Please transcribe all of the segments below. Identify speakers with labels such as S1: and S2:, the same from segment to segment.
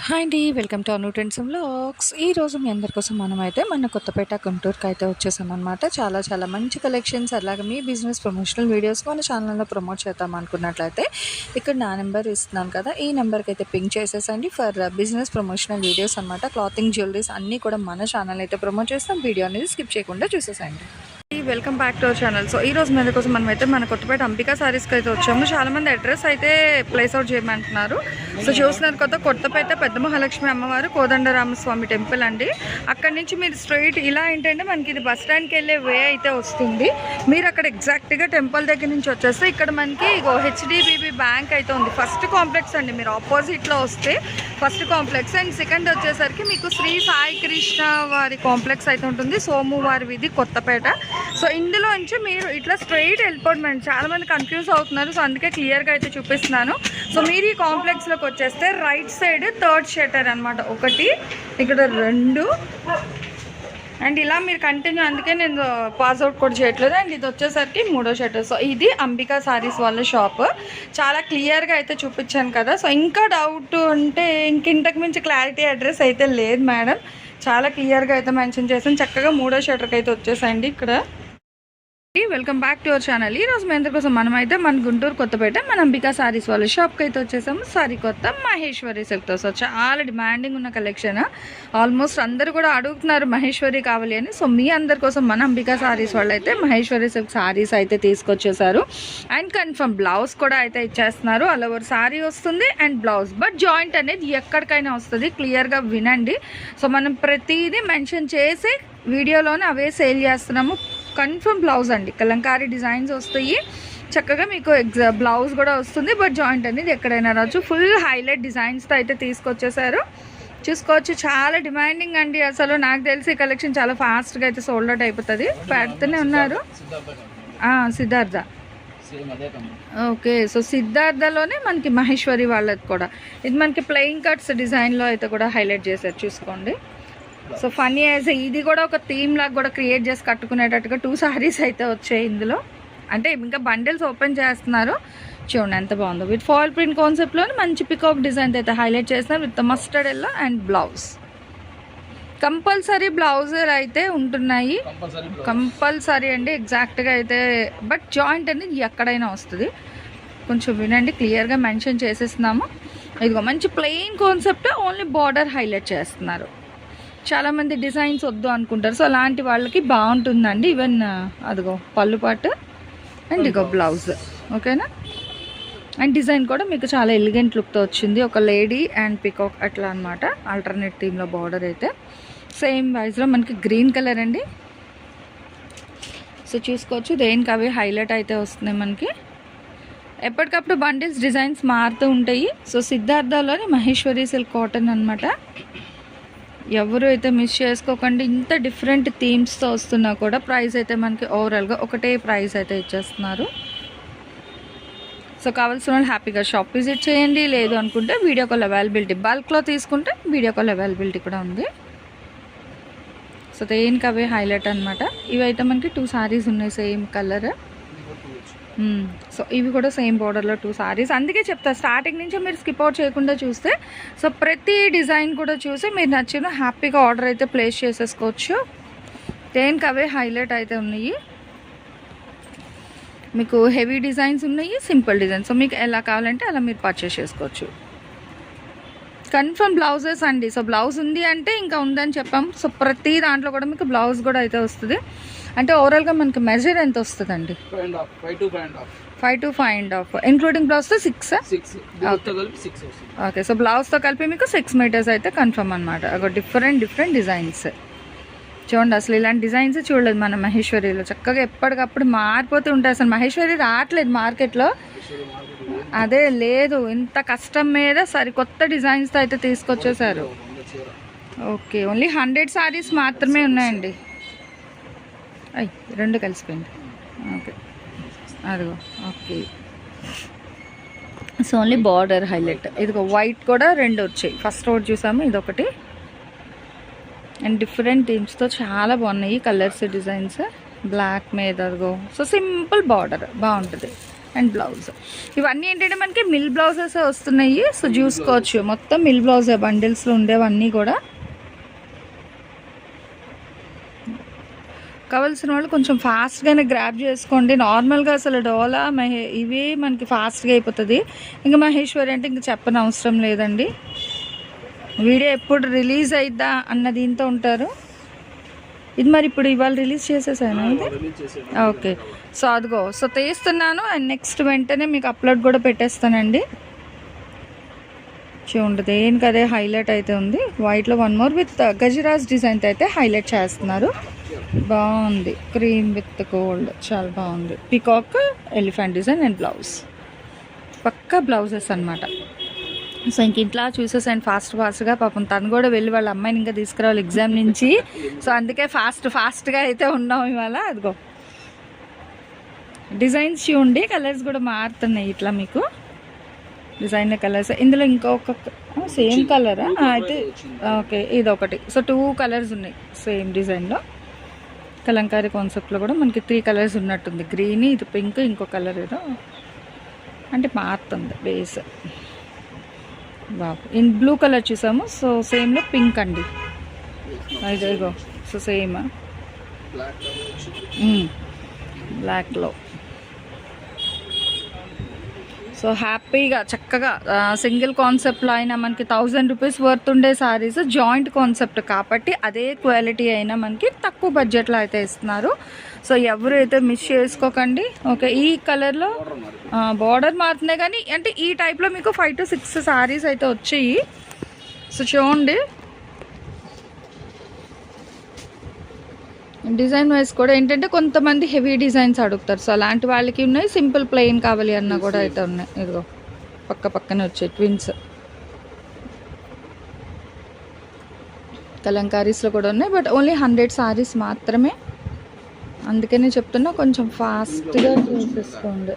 S1: Hi అండి, welcome to Anu trends vlogs. ఈరోజు మీ అందరి కోసం మనమైతే మన కొత్తపేట గుంటూరుకి అయితే వచ్చేసామన్నమాట. చాలా మంచి కలెక్షన్స్, అలాగే మీ బిజినెస్ ప్రమోషనల్ వీడియోస్ మన ఛానల్లో ప్రమోట్ చేద్దాం అనుకున్నట్లయితే ఇక్కడ నా నెంబర్ ఇస్తున్నాను కదా, ఈ నెంబర్కి అయితే పింక్ చేసేసండి ఫర్ బిజినెస్ ప్రమోషనల్ వీడియోస్ అనమాట. క్లాతింగ్, జ్యువెలరీస్ అన్నీ కూడా మన ఛానల్ అయితే ప్రమోట్ చేస్తాం. వీడియో అనేది స్కిప్ చేయకుండా చూసేసండి. Welcome back to our channel. So ఈ రోజు మీద కోసం మనమైతే మన కొత్తపేట అంబికా సారీస్కి అయితే వచ్చాము. చాలా మంది అడ్రస్ అయితే ప్లేస్ అవుట్ చేయమంటున్నారు. సో చూస్తున్నారు కదా, కొత్తపేట పెద్ద మహాలక్ష్మి అమ్మవారు కోదండరామస్వామి టెంపుల్ అండి. అక్కడి నుంచి మీరు స్ట్రైట్ ఇలా ఏంటంటే మనకి ఇది బస్ స్టాండ్కి వెళ్ళే వే అయితే వస్తుంది. మీరు అక్కడ ఎగ్జాక్ట్గా టెంపుల్ దగ్గర నుంచి వచ్చేస్తే ఇక్కడ మనకి హెచ్డిబిబి బ్యాంక్ అయితే ఉంది. ఫస్ట్ కాంప్లెక్స్ అండి. మీరు ఆపోజిట్లో వస్తే ఫస్ట్ కాంప్లెక్స్, అండ్ సెకండ్ వచ్చేసరికి మీకు శ్రీ సాయి కృష్ణ వారి కాంప్లెక్స్ అయితే ఉంటుంది. సోమువారి వీధి కొత్తపేట. సో ఇందులో నుంచి మీరు ఇట్లా స్ట్రైట్ వెళ్ళిపోవడం. చాలా మంది కన్ఫ్యూజ్ అవుతున్నారు, సో అందుకే క్లియర్గా అయితే చూపిస్తున్నాను. సో మీరు ఈ కాంప్లెక్స్లోకి వచ్చేస్తే రైట్ సైడ్ థర్డ్ షట్టర్ అనమాట, ఒకటి ఇక్కడ 2, అండ్ ఇలా మీరు కంటిన్యూ, అందుకే నేను పాస్అవుట్ కూడా చేయట్లేదు. అండ్ ఇది వచ్చేసరికి 3వ షట్టర్. సో ఇది అంబికా సారీస్ వాళ్ళ షాప్. చాలా క్లియర్గా అయితే చూపించాను కదా. సో ఇంకా డౌట్ ఉంటే ఇంతకు మించి క్లారిటీ అడ్రస్ అయితే లేదు మేడం, చాలా క్లియర్గా అయితే మెన్షన్ చేసాను. చక్కగా 3వ షట్టర్కి అయితే వచ్చేసండి ఇక్కడ. Welcome back to our channel. ఈ రోజు మీ అందరి కోసం మనమైతే మన గుంటూరు కొత్తపేట మన అంబికా సారీస్ వాళ్ళ షాప్కి అయితే వచ్చేసాము. సారీ కొత్త మహేశ్వరి సిల్క్తో. సో చాలా డిమాండింగ్ ఉన్న కలెక్షన్, ఆల్మోస్ట్ అందరూ కూడా అడుగుతున్నారు మహేశ్వరి కావాలి అని. సో మీ అందరి కోసం మన అంబికా సారీస్ వాళ్ళు అయితే మహేశ్వరి సిల్క్ సారీస్ అయితే తీసుకొచ్చేసారు. అండ్ కన్ఫర్మ్ బ్లౌజ్ కూడా అయితే ఇచ్చేస్తున్నారు. ఆల్ ఓవర్ సారీ వస్తుంది అండ్ బ్లౌజ్, బట్ జాయింట్ అనేది ఎక్కడికైనా వస్తుంది. క్లియర్గా వినండి. సో మనం ప్రతిదీ మెన్షన్ చేసి వీడియోలోనే అవే సేల్ చేస్తున్నాము. కన్ఫర్మ్ బ్లౌజ్ అండి, కలంకారీ డిజైన్స్ వస్తాయి. చక్కగా మీకు బ్లౌజ్ కూడా వస్తుంది, బట్ జాయింట్ అనేది ఎక్కడైనా రావచ్చు. ఫుల్ హైలైట్ డిజైన్స్తో అయితే తీసుకొచ్చేసారు. చూసుకోవచ్చు, చాలా డిమాండింగ్ అండి. అసలు నాకు తెలిసి కలెక్షన్ చాలా ఫాస్ట్గా అయితే సోల్డ్ అవుట్ అయిపోతుంది. పెడుతూనే ఉన్నారు. సిద్ధార్థ, ఓకే. సో సిద్ధార్థలోనే మనకి మహేశ్వరి వాళ్ళది కూడా. ఇది మనకి ప్లెయిన్ కట్స్ డిజైన్లో అయితే కూడా హైలైట్ చేశారు, చూసుకోండి. సో ఫన్నీ యాజ్ ఇది కూడా ఒక థీమ్ లాగా కూడా క్రియేట్ చేసి కట్టుకునేటట్టుగా 2 సారీస్ అయితే వచ్చాయి ఇందులో. అంటే ఇంకా బండిల్స్ ఓపెన్ చేస్తున్నారు, చూడండి ఎంత బాగుందో. విత్ ఫాయిల్ ప్రింట్ కాన్సెప్ట్లోని మంచి పికాక్ డిజైన్ అయితే హైలైట్ చేస్తున్నారు with mustard yellow and blouse. Compulsory బ్లౌజులు అయితే ఉంటున్నాయి, కంపల్సరీ అండి ఎగ్జాక్ట్గా అయితే. బట్ జాయింట్ అనేది ఎక్కడైనా వస్తుంది. కొంచెం వినండి, క్లియర్గా మెన్షన్ చేసేస్తున్నాము. ఇదిగో మంచి plain concept, only border highlight చేస్తున్నారు. చాలామంది డిజైన్స్ వద్దు అనుకుంటారు, సో అలాంటి వాళ్ళకి బాగుంటుందండి. ఈవెన్ అదిగో పళ్ళు పాటు అండ్ ఇగో బ్లౌజ్, ఓకేనా. అండ్ డిజైన్ కూడా మీకు చాలా ఎలిగెంట్ లుక్తో వచ్చింది. ఒక లేడీ అండ్ పికాక్ అట్లా అనమాట. ఆల్టర్నేట్ థీమ్లో బార్డర్ అయితే సేమ్ వైజ్లో మనకి గ్రీన్ కలర్ అండి. సో చూసుకోవచ్చు, దేనికి అవి హైలైట్ అయితే వస్తున్నాయి మనకి. ఎప్పటికప్పుడు బండిల్స్ డిజైన్స్ మారుతూ ఉంటాయి. సో సిద్ధార్థలోని మహేశ్వరి సిల్క్ కాటన్ అనమాట. ఎవరు అయితే మిస్ చేసుకోకండి. ఇంత డిఫరెంట్ థీమ్స్తో వస్తున్నా కూడా ప్రైస్ అయితే మనకి ఓవరాల్గా ఒకటే ప్రైస్ అయితే ఇచ్చేస్తున్నారు. సో కావాల్సిన వాళ్ళు హ్యాపీగా షాప్ విజిట్ చేయండి. లేదు అనుకుంటే వీడియో కాల్ అవైలబిలిటీ, బల్క్లో తీసుకుంటే వీడియో కాల్ అవైలబిలిటీ కూడా ఉంది. సో దేనికి అవే హైలైట్ అనమాట. ఇవైతే మనకి 2 సారీస్ ఉన్నాయి సేమ్ కలర్. సో ఇవి కూడా సేమ్ బోర్డర్లో 2 సారీస్. అందుకే చెప్తా, స్టార్టింగ్ నుంచి మీరు స్కిప్ అవుట్ చేయకుండా చూస్తే సో ప్రతి డిజైన్ కూడా చూసి మీరు నచ్చిన హ్యాపీగా ఆర్డర్ అయితే ప్లేస్ చేసేసుకోవచ్చు. దేనికి అవే హైలైట్ అయితే ఉన్నాయి. మీకు హెవీ డిజైన్స్ ఉన్నాయి, సింపుల్ డిజైన్స్. సో మీకు ఎలా కావాలంటే అలా మీరు పర్చేస్ చేసుకోవచ్చు. కన్ఫర్మ్ బ్లౌజెస్ అండి. సో బ్లౌజ్ ఉంది అంటే ఇంకా ఉందని చెప్పాం. సో ప్రతి దాంట్లో కూడా మీకు బ్లౌజ్ కూడా అయితే వస్తుంది. అంటే ఓవరాల్గా మనకి మెజర్ ఎంత వస్తుందండి? 5 to 5.5 ఇంక్లూడింగ్ బ్లౌజ్తో 6. ఓకే. సో బ్లౌజ్తో కలిపి మీకు 6 మీటర్స్ అయితే కన్ఫర్మ్ అనమాట. ఒక డిఫరెంట్ డిజైన్స్ చూడండి. అసలు ఇలాంటి డిజైన్స్ చూడలేదు మన మహేశ్వరిలో. చక్కగా ఎప్పటికప్పుడు మారిపోతూ ఉంటాయి. అసలు మహేశ్వరి రావట్లేదు మార్కెట్లో, అదే లేదు. ఇంత కష్టం మీద సరికొత్త డిజైన్స్తో అయితే తీసుకొచ్చేసారు. ఓకే, ఓన్లీ 100 సారీస్ మాత్రమే ఉన్నాయండి. 2 కలిసిపోయింది. ఓకే, అదిగో. Okay, so only border highlight. ఇదిగో వైట్ కూడా 2 వచ్చాయి. ఫస్ట్ రోడ్ చూసాము, ఇదొకటి. అండ్ డిఫరెంట్ థీమ్స్తో చాలా బాగున్నాయి కలర్స్, డిజైన్స్. బ్లాక్ మీద అదిగో. సో సింపుల్ బార్డర్ బాగుంటుంది. And blouse. ఇవన్నీ ఏంటంటే మనకి మిల్ బ్లౌజెస్ వస్తున్నాయి. సో చూసుకోవచ్చు మొత్తం మిల్ బ్లౌజ్ బండిల్స్లో ఉండేవన్నీ కూడా. కావాల్సిన వాళ్ళు కొంచెం ఫాస్ట్గానే గ్రాప్ చేసుకోండి. నార్మల్గా అసలు డోలా ఇవే మనకి ఫాస్ట్గా అయిపోతుంది. ఇంకా మహేశ్వరి అంటే ఇంకా చెప్పని అవసరం లేదండి. వీడియో ఎప్పుడు రిలీజ్ అయిద్దా అన్న దీంతో ఉంటారు. ఇది మరి ఇప్పుడు ఇవాళ రిలీజ్ చేసేసాను ఇది. ఓకే, సో అదిగో సో తీస్తున్నాను అండ్ నెక్స్ట్ వెంటనే మీకు అప్లోడ్ కూడా పెట్టేస్తానండి. చూడండి దేనికి అదే హైలైట్ అయితే ఉంది. వైట్లో 1 మోర్ విత్ గజరాజ్ డిజైన్ అయితే హైలైట్ చేస్తున్నారు. బాగుంది, క్రీమ్ విత్ గోల్డ్, చాలా బాగుంది. Peacock elephant design and blouse, పక్కా బ్లౌజెస్ అనమాట. సో ఇంక ఇంట్లో చూసేసాను ఫాస్ట్గా. పాపం తను కూడా వెళ్ళి వాళ్ళ అమ్మాయిని ఇంకా తీసుకురావాలి ఎగ్జామ్ నుంచి. సో అందుకే ఫాస్ట్గా అయితే ఉన్నాం ఇవాళ. అదిగో డిజైన్స్ చూడండి, కలర్స్ కూడా మారుతున్నాయి ఇట్లా మీకు డిజైన్ కలర్స్. ఇందులో ఇంకొక సేమ్ కలరా అయితే ఓకే, ఇది ఒకటి. సో 2 కలర్స్ ఉన్నాయి సేమ్ డిజైన్లో. కలంకారీ కాన్సెప్ట్లో కూడా మనకి 3 కలర్స్ ఉన్నట్టుంది. గ్రీన్, ఇది పింక్, ఇంకో కలర్ ఏదో అంటే మారుతుంది base. Babu in blue colour చూసాము. సో సేమ్లో పింక్ అండి, ఇదిగో. సో సేమ్ బ్లాక్లో. సో హ్యాపీగా చక్కగా సింగిల్ కాన్సెప్ట్లో అయినా మనకి 1000 రూపీస్ వర్త్ ఉండే శారీస్ జాయింట్ కాన్సెప్ట్ కాబట్టి అదే క్వాలిటీ అయినా మనకి తక్కువ బడ్జెట్లో అయితే ఇస్తున్నారు. సో ఎవరు అయితే మిస్ చేసుకోకండి. ఓకే, ఈ కలర్లో బార్డర్ మారుతున్నాయి కానీ అంటే ఈ టైప్లో మీకు 5 to 6 శారీస్ అయితే వచ్చాయి. సో చూడండి డిజైన్ వైజ్ కూడా ఏంటంటే కొంతమంది హెవీ డిజైన్స్ అడుగుతారు. సో అలాంటి వాళ్ళకి ఉన్నాయి. సింపుల్ ప్లెయిన్ కావాలి అన్న కూడా అయితే ఉన్నాయి. ఇదిగో పక్కనే వచ్చాయి ట్విన్స్. కలంకారీస్లో కూడా ఉన్నాయి బట్ ఓన్లీ 100 శారీస్ మాత్రమే. అందుకనే చెప్తున్నా కొంచెం ఫాస్ట్గా చూసేసుకోండి.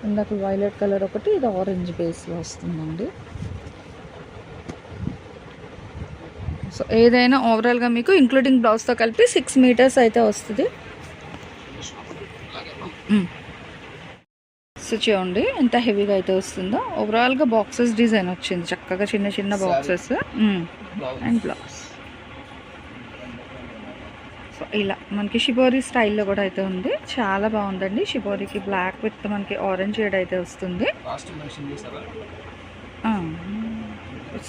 S1: ఇందాక వైలెట్ కలర్ ఒకటి, ఇది ఆరెంజ్ బేస్లో వస్తుందండి. సో ఏదైనా ఓవరాల్గా మీకు ఇంక్లూడింగ్ బ్లౌజ్తో కలిపి 6 మీటర్స్ అయితే వస్తుంది. సో చూడండి ఎంత హెవీగా అయితే వస్తుందో. ఓవరాల్గా బాక్సెస్ డిజైన్ వచ్చింది చక్కగా, చిన్న బాక్సెస్ అండ్ బ్లౌజ్. సో ఇలా మనకి షిబోరి స్టైల్లో కూడా అయితే ఉంది. చాలా బాగుందండి. షిబోరికి బ్లాక్ విత్ మనకి ఆరెంజ్ షేడ్ అయితే వస్తుంది.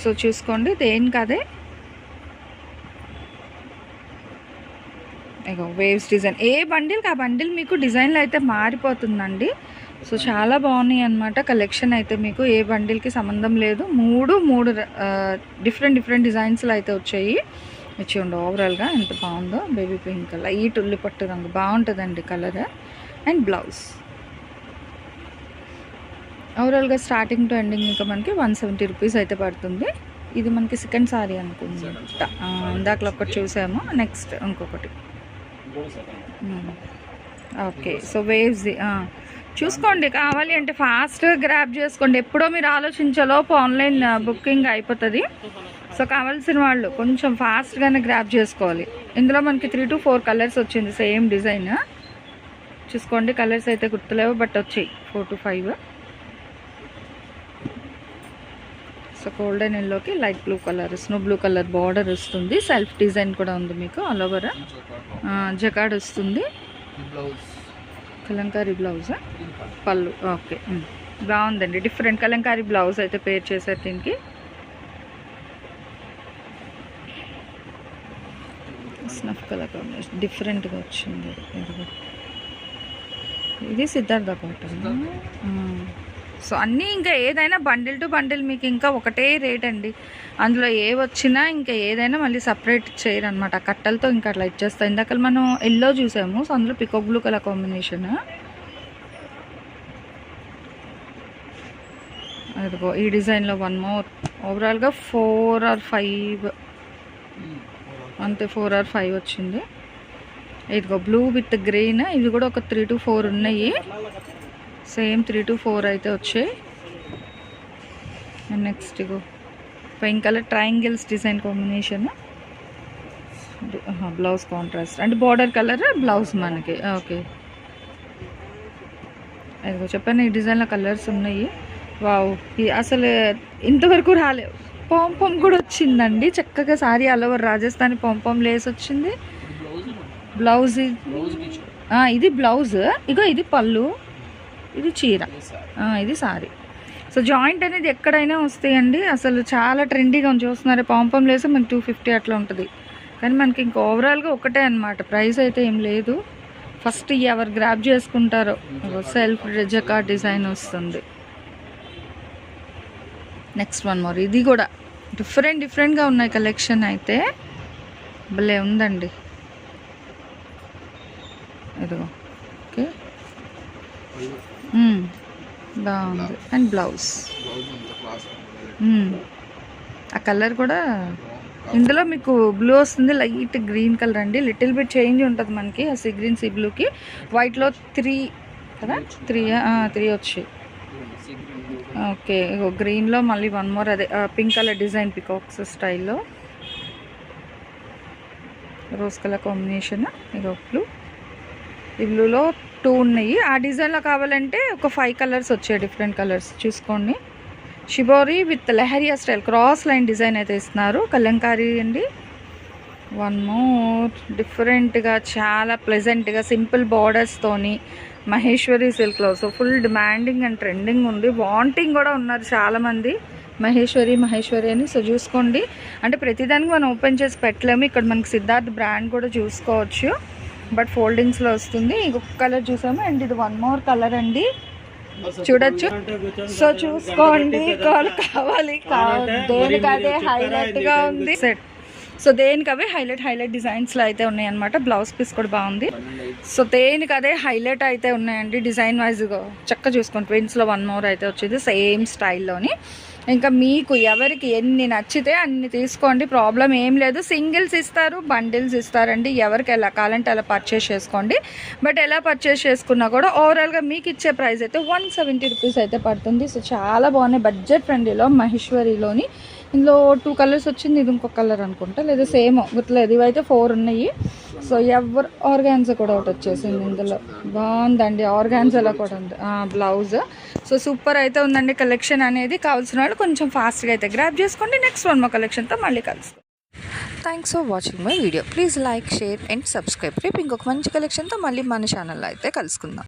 S1: సో చూసుకోండి దేనికదే. ఇగో వేవ్స్ డిజైన్, ఏ బండిల్కి ఆ బండిల్ మీకు డిజైన్లో అయితే మారిపోతుందండి. సో చాలా బాగున్నాయి అన్నమాట కలెక్షన్ అయితే. మీకు ఏ బండిల్కి సంబంధం లేదు. మూడు డిఫరెంట్ డిజైన్స్లో అయితే వచ్చాయి. చూడండి ఓవరాల్గా ఎంత బాగుందో. బేబీ పింక్, లైట్ ఉల్లి పట్టు రంగు బాగుంటుందండి కలర్. అండ్ బ్లౌజ్ ఓవరాల్గా స్టార్టింగ్ టు ఎండింగ్ ఇంకా మనకి 170 రూపీస్ అయితే పడుతుంది. ఇది మనకి సెకండ్ సారీ అనుకుంటా. ఇందాకలో ఒకటి చూసాము, నెక్స్ట్ ఇంకొకటి. ఓకే, సో వేవ్స్ చూసుకోండి. కావాలి అంటే ఫాస్ట్గా గ్రాప్ చేసుకోండి. ఎప్పుడో మీరు ఆలోచించేలోపు ఆన్లైన్ బుకింగ్ అయిపోతుంది. సో కావాల్సిన వాళ్ళు కొంచెం ఫాస్ట్గానే గ్రాప్ చేసుకోవాలి. ఇందులో మనకి 3 to 4 కలర్స్ వచ్చింది సేమ్ డిజైన్. చూసుకోండి కలర్స్ అయితే గుర్తులేవు బట్ వచ్చాయి 4 to 5. సో గోల్డెన్ ఎల్లోకి light blue colour, snow blue colour border వస్తుంది. సెల్ఫ్ డిజైన్ కూడా ఉంది మీకు ఆల్ ఓవర్. జకాడ్ వస్తుంది. కలంకారీ బ్లౌజ్, పళ్ళు. ఓకే, బాగుందండి. డిఫరెంట్ కలంకారీ బ్లౌజ్ అయితే పేర్ చేశారు దీనికి. స్నఫ్ కలర్ కాంబినేషన్ డిఫరెంట్గా వచ్చింది. ఇది సిద్ధార్థ కాటన్. సో అన్నీ ఇంకా ఏదైనా బండిల్ టు బండిల్ మీకు ఇంకా ఒకటే రేట్ అండి. అందులో ఏ వచ్చినా ఇంకా ఏదైనా మళ్ళీ సపరేట్ చేయరు అనమాట. కట్టలతో ఇంకా అట్లా ఇచ్చేస్తాయి. ఇందాక మనం ఎల్లో చూసాము. సో అందులో పికాక్ బ్లూ కలర్ కాంబినేషన్. అదిగో ఈ డిజైన్లో 1 మోర్. ఓవరాల్గా 4 or 5 అంతే, 4 or 5 వచ్చింది. ఇదిగో బ్లూ విత్ గ్రీన్. ఇవి కూడా ఒక 3 to 4 ఉన్నాయి. సేమ్ 3 to 4 అయితే వచ్చాయి. And next ego pink colour triangles design combination. Blouse contrast అంటే బార్డర్ కలర్ బ్లౌజ్ మనకి. ఓకే, అదిగో చెప్పాను, ఈ డిజైన్లో కలర్స్ ఉన్నాయి. వావ్, అసలు ఇంతవరకు రాలేదు. పాంపాం కూడా వచ్చిందండి చక్కగా. Sari all over Rajasthani pompom lace వచ్చింది. బ్లౌజ్ ఇది బ్లౌజ్, ఇగో ఇది పళ్ళు, ఇది చీర, ఇది సారీ. సో జాయింట్ అనేది ఎక్కడైనా వస్తాయండి. అసలు చాలా ట్రెండీగా ఉంది. చూస్తున్నారు పాంపాం లేస్ మనకి 250 అట్లా ఉంటుంది. కానీ మనకి ఇంకా ఓవరాల్గా ఒకటే అనమాట, ప్రైస్ అయితే ఏం లేదు. ఫస్ట్ ఎవరు గ్రాప్ చేసుకుంటారో సెల్ఫ్ జకా డిజైన్ వస్తుంది. నెక్స్ట్ వన్ మోర్, ఇది కూడా డిఫరెంట్గా ఉన్నాయి కలెక్షన్ అయితే. భలే ఉందండి. ఇదిగో ఓకే, బాగుంది. అండ్ బ్లౌజ్ ఆ కలర్ కూడా ఇందులో మీకు బ్లూ వస్తుంది, లైట్ గ్రీన్ కలర్ అండి. లిటిల్ బిట్ చేంజ్ ఉంటుంది మనకి ఆ సీ గ్రీన్ సీ బ్లూకి. వైట్లో 3 కదా, 3 వచ్చాయి. ఓకే, గ్రీన్లో మళ్ళీ 1 మోర్, అదే పింక్ కలర్ డిజైన్ పికాక్స్ స్టైల్లో, రోజ్ కలర్ కాంబినేషన్. ఇగో బ్లూ, ఈ బ్లూలో 2 ఉన్నాయి. ఆ డిజైన్లో కావాలంటే ఒక 5 కలర్స్ వచ్చాయి, డిఫరెంట్ కలర్స్ చూసుకోండి. Shibori with leheriya style cross line design అయితే ఇస్తున్నారు. కలంకారీ అండి. 1 మోర్ డిఫరెంట్గా, చాలా ప్లెజెంట్గా సింపుల్ బార్డర్స్తోని మహేశ్వరి సిల్క్లో. So full demanding and trending ఉంది. వాంటింగ్ కూడా ఉన్నారు చాలామంది, మహేశ్వరి అని. సో చూసుకోండి, అంటే ప్రతిదానికి మనం ఓపెన్ చేసి పెట్టలేము. ఇక్కడ మనకి సిద్ధార్థ్ బ్రాండ్ కూడా చూసుకోవచ్చు, బట్ ఫోల్డింగ్స్లో వస్తుంది. ఇంకొక కలర్ చూసాము. అండ్ ఇది 1 మోర్ కలర్ అండి, చూడొచ్చు. సో చూసుకోండి, కావాలి దేనికి అదే హైలైట్గా ఉంది సెట్. సో దేనికి అవే హైలైట్ డిజైన్స్లో అయితే ఉన్నాయన్నమాట. బ్లౌజ్ పీస్ కూడా బాగుంది. సో దేనికి అదే హైలైట్ అయితే ఉన్నాయండి డిజైన్ వైజ్గా. చక్కగా చూసుకోండి. ట్విన్స్లో 1 మోర్ అయితే వచ్చింది సేమ్ స్టైల్లోని. ఇంకా మీకు ఎవరికి ఎన్ని నచ్చితే అన్ని తీసుకోండి, ప్రాబ్లం ఏం లేదు. సింగిల్స్ ఇస్తారు, బండిల్స్ ఇస్తారండి. ఎవరికి ఎలా కావాలంటే అలా పర్చేస్ చేసుకోండి. బట్ ఎలా పర్చేస్ చేసుకున్నా కూడా ఓవరాల్గా మీకు ఇచ్చే ప్రైస్ అయితే 170 రూపీస్ అయితే పడుతుంది. సో చాలా బాగున్నాయి, బడ్జెట్ ఫ్రెండ్లీలో మహేశ్వరిలోని. ఇందులో 2 కలర్స్ వచ్చింది, ఇది ఇంకొక కలర్ అనుకుంటా, లేదా సేమ్ గుర్తులేదు. ఇవైతే 4 ఉన్నాయి. సో ఎవరు ఆర్గాన్జా కూడా ఒకటి వచ్చేసింది ఇందులో, బాగుందండి. ఆర్గాన్జాలో కూడా ఉంది బ్లౌజ్. సో సూపర్ అయితే ఉందండి కలెక్షన్ అనేది. కావాల్సిన వాళ్ళు కొంచెం ఫాస్ట్గా అయితే గ్రాప్ చేసుకోండి. నెక్స్ట్ వన్ మా కలెక్షన్తో మళ్ళీ కలుస్తాం. Thanks for watching my video. Please like, share and subscribe. రేపు ఇంకొక మంచి కలెక్షన్తో మళ్ళీ మన ఛానల్లో అయితే కలుసుకుందాం.